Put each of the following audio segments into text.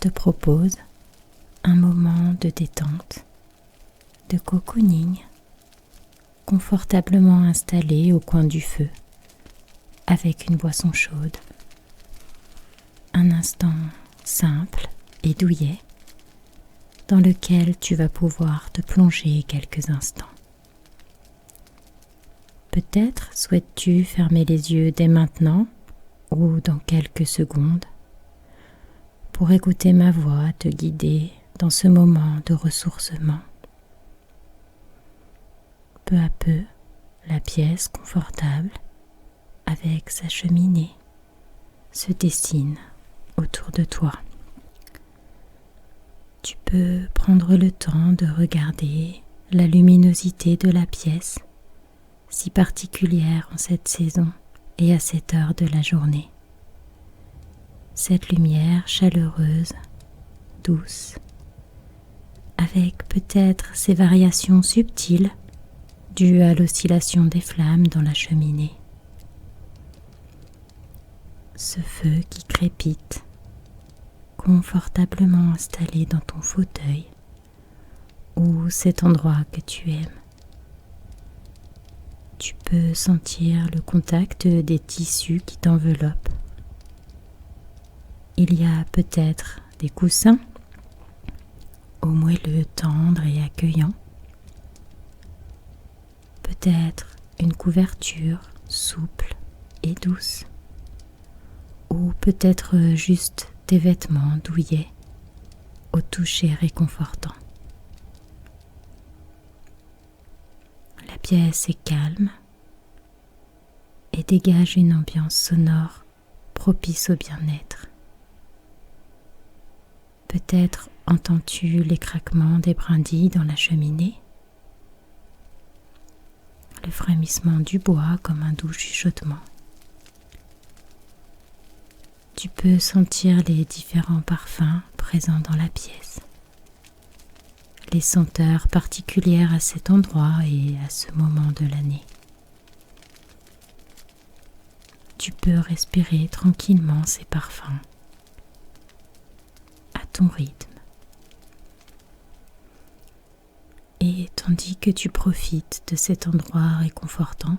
te propose un moment de détente, de cocooning, confortablement installé au coin du feu, avec une boisson chaude. Un instant simple et douillet, dans lequel tu vas pouvoir te plonger quelques instants. Peut-être souhaites-tu fermer les yeux dès maintenant ou dans quelques secondes pour écouter ma voix te guider dans ce moment de ressourcement. Peu à peu, la pièce confortable avec sa cheminée se dessine autour de toi. Tu peux prendre le temps de regarder la luminosité de la pièce, si particulière en cette saison et à cette heure de la journée. Cette lumière chaleureuse, douce, avec peut-être ces variations subtiles dues à l'oscillation des flammes dans la cheminée. Ce feu qui crépite, confortablement installé dans ton fauteuil ou cet endroit que tu aimes. Tu peux sentir le contact des tissus qui t'enveloppent. Il y a peut-être des coussins au moelleux tendre et accueillant. Peut-être une couverture souple et douce. Ou peut-être juste des vêtements douillets au toucher réconfortant. La pièce est calme et dégage une ambiance sonore propice au bien-être. Peut-être entends-tu les craquements des brindilles dans la cheminée, le frémissement du bois comme un doux chuchotement. Tu peux sentir les différents parfums présents dans la pièce, les senteurs particulières à cet endroit et à ce moment de l'année. Tu peux respirer tranquillement ces parfums à ton rythme. Et tandis que tu profites de cet endroit réconfortant,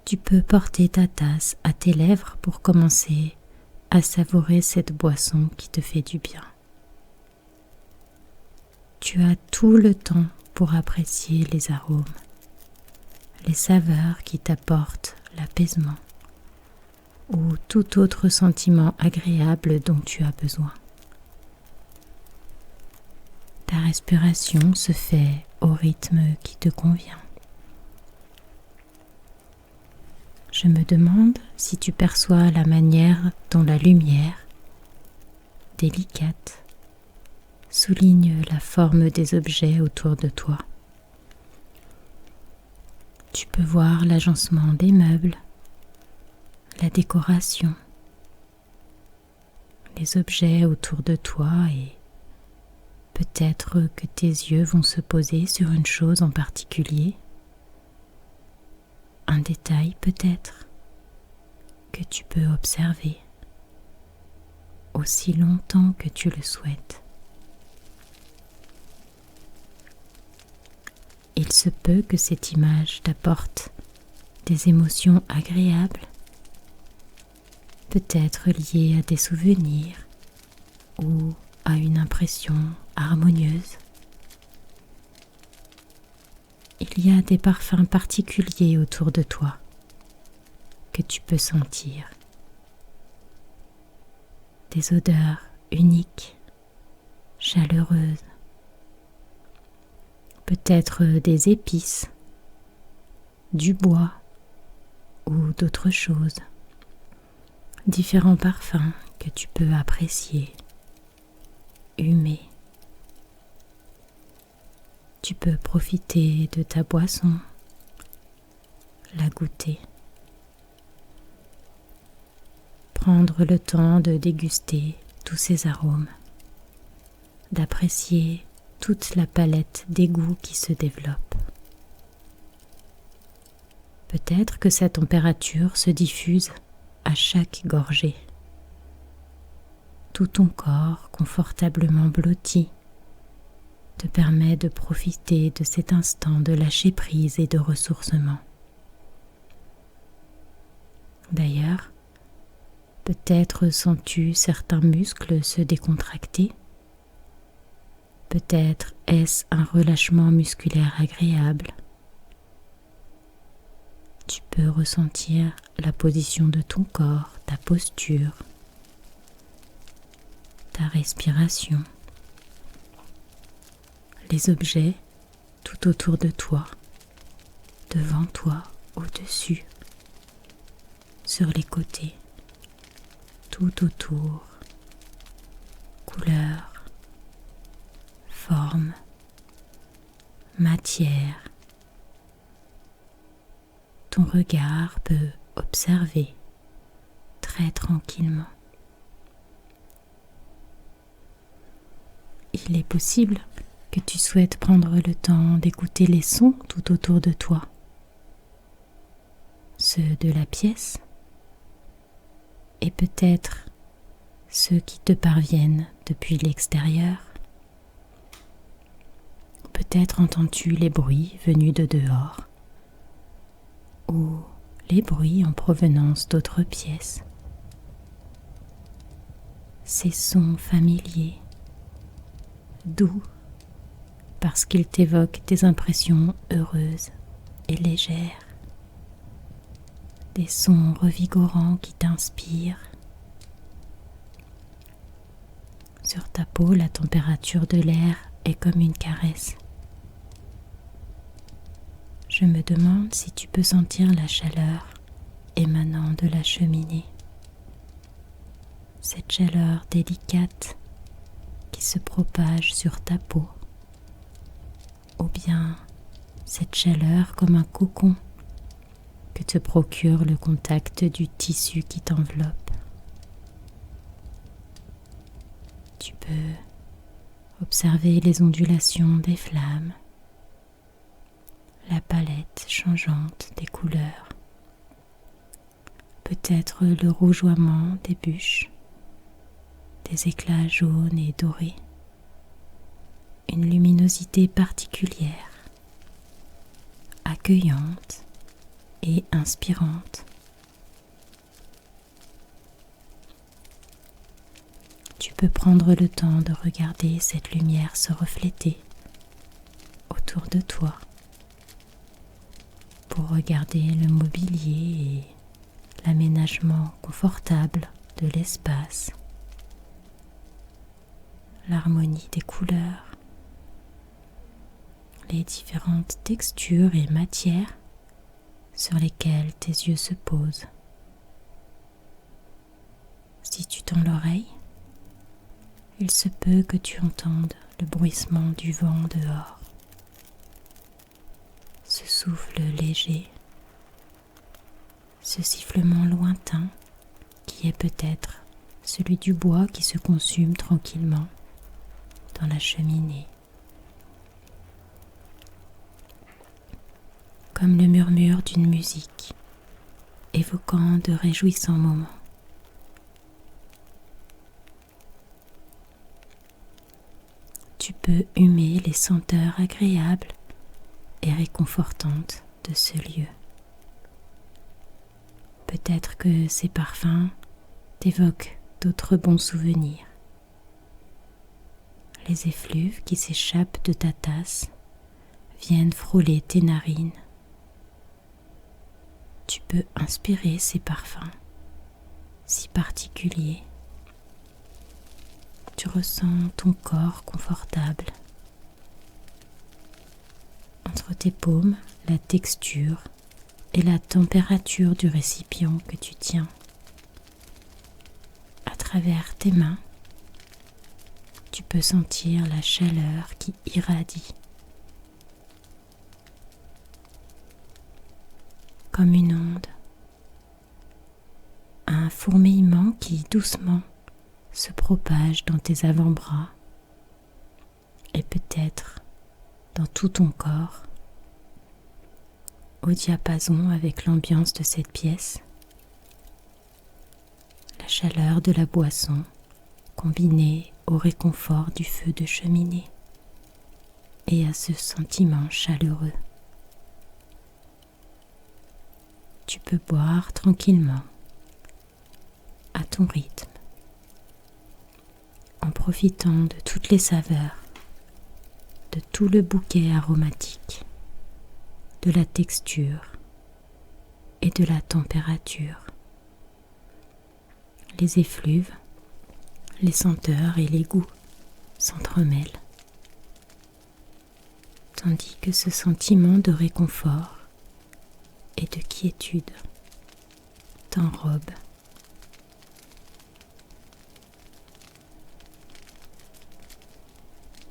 tu peux porter ta tasse à tes lèvres pour commencer à savourer cette boisson qui te fait du bien. Tu as tout le temps pour apprécier les arômes, les saveurs qui t'apportent l'apaisement ou tout autre sentiment agréable dont tu as besoin. Ta respiration se fait au rythme qui te convient. Je me demande si tu perçois la manière dont la lumière, délicate, souligne la forme des objets autour de toi. Tu peux voir l'agencement des meubles, la décoration, les objets autour de toi et peut-être que tes yeux vont se poser sur une chose en particulier, un détail peut-être que tu peux observer aussi longtemps que tu le souhaites. Il se peut que cette image t'apporte des émotions agréables, peut-être liées à des souvenirs ou à une impression harmonieuse. Il y a des parfums particuliers autour de toi que tu peux sentir. Des odeurs uniques, chaleureuses. Peut-être des épices, du bois ou d'autres choses. Différents parfums que tu peux apprécier, humer. Tu peux profiter de ta boisson, la goûter. Prendre le temps de déguster tous ces arômes, d'apprécier toute la palette des goûts qui se développe. Peut-être que sa température se diffuse à chaque gorgée. tout ton corps confortablement blotti te permet de profiter de cet instant de lâcher prise et de ressourcement. D'ailleurs, peut-être sens-tu certains muscles se décontracter. Peut-être est-ce un relâchement musculaire agréable. Tu peux ressentir la position de ton corps, ta posture, ta respiration, les objets tout autour de toi, devant toi, au-dessus, sur les côtés, tout autour, couleurs, forme, matière. Ton regard peut observer très tranquillement. Il est possible que tu souhaites prendre le temps d'écouter les sons tout autour de toi, ceux de la pièce et peut-être ceux qui te parviennent depuis l'extérieur. Peut-être entends-tu les bruits venus de dehors ou les bruits en provenance d'autres pièces. Ces sons familiers, doux, parce qu'ils t'évoquent des impressions heureuses et légères, des sons revigorants qui t'inspirent. Sur ta peau, la température de l'air est comme une caresse. Je me demande si tu peux sentir la chaleur émanant de la cheminée. Cette chaleur délicate qui se propage sur ta peau. Ou bien cette chaleur comme un cocon que te procure le contact du tissu qui t'enveloppe. Tu peux observer les ondulations des flammes, la palette changeante des couleurs, peut-être le rougeoiement des bûches, des éclats jaunes et dorés, une luminosité particulière, accueillante et inspirante. Tu peux prendre le temps de regarder cette lumière se refléter autour de toi, pour regarder le mobilier et l'aménagement confortable de l'espace, l'harmonie des couleurs, les différentes textures et matières sur lesquelles tes yeux se posent. Si tu tends l'oreille, il se peut que tu entendes le bruissement du vent dehors, ce souffle léger, ce sifflement lointain qui est peut-être celui du bois qui se consume tranquillement dans la cheminée. Comme le murmure d'une musique évoquant de réjouissants moments. Tu peux humer les senteurs agréables et réconfortantes de ce lieu. Peut-être que ces parfums t'évoquent d'autres bons souvenirs. Les effluves qui s'échappent de ta tasse viennent frôler tes narines. Tu peux inspirer ces parfums si particuliers. Tu ressens ton corps confortable. Entre tes paumes, la texture et la température du récipient que tu tiens. À travers tes mains, tu peux sentir la chaleur qui irradie. Comme une onde, un fourmillement qui doucement se propage dans tes avant-bras et peut-être dans tout ton corps, au diapason avec l'ambiance de cette pièce, la chaleur de la boisson combiné au réconfort du feu de cheminée et à ce sentiment chaleureux. Tu peux boire tranquillement, à ton rythme, en profitant de toutes les saveurs, de tout le bouquet aromatique, de la texture et de la température. Les effluves, les senteurs et les goûts s'entremêlent, tandis que ce sentiment de réconfort et de quiétude t'enrobe.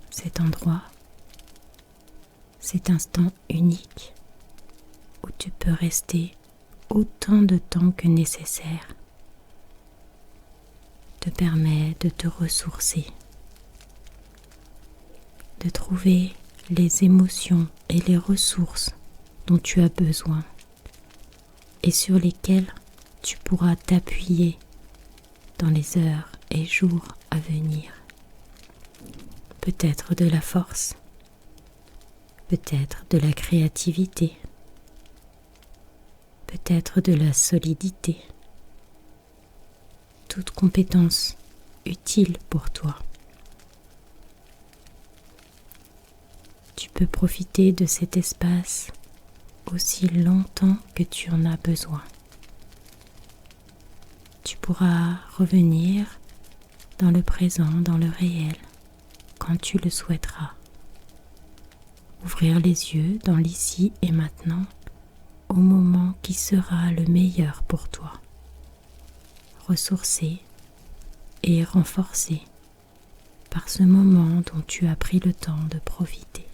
Cet endroit, cet instant unique où tu peux rester autant de temps que nécessaire, te permet de te ressourcer, de trouver les émotions et les ressources dont tu as besoin et sur lesquelles tu pourras t'appuyer dans les heures et jours à venir. Peut-être de la force, peut-être de la créativité, peut-être de la solidité, toute compétence utile pour toi. Tu peux profiter de cet espace aussi longtemps que tu en as besoin. Tu pourras revenir dans le présent, dans le réel, quand tu le souhaiteras. Ouvrir les yeux dans l'ici et maintenant au moment qui sera le meilleur pour toi. Ressourcé et renforcé par ce moment dont tu as pris le temps de profiter.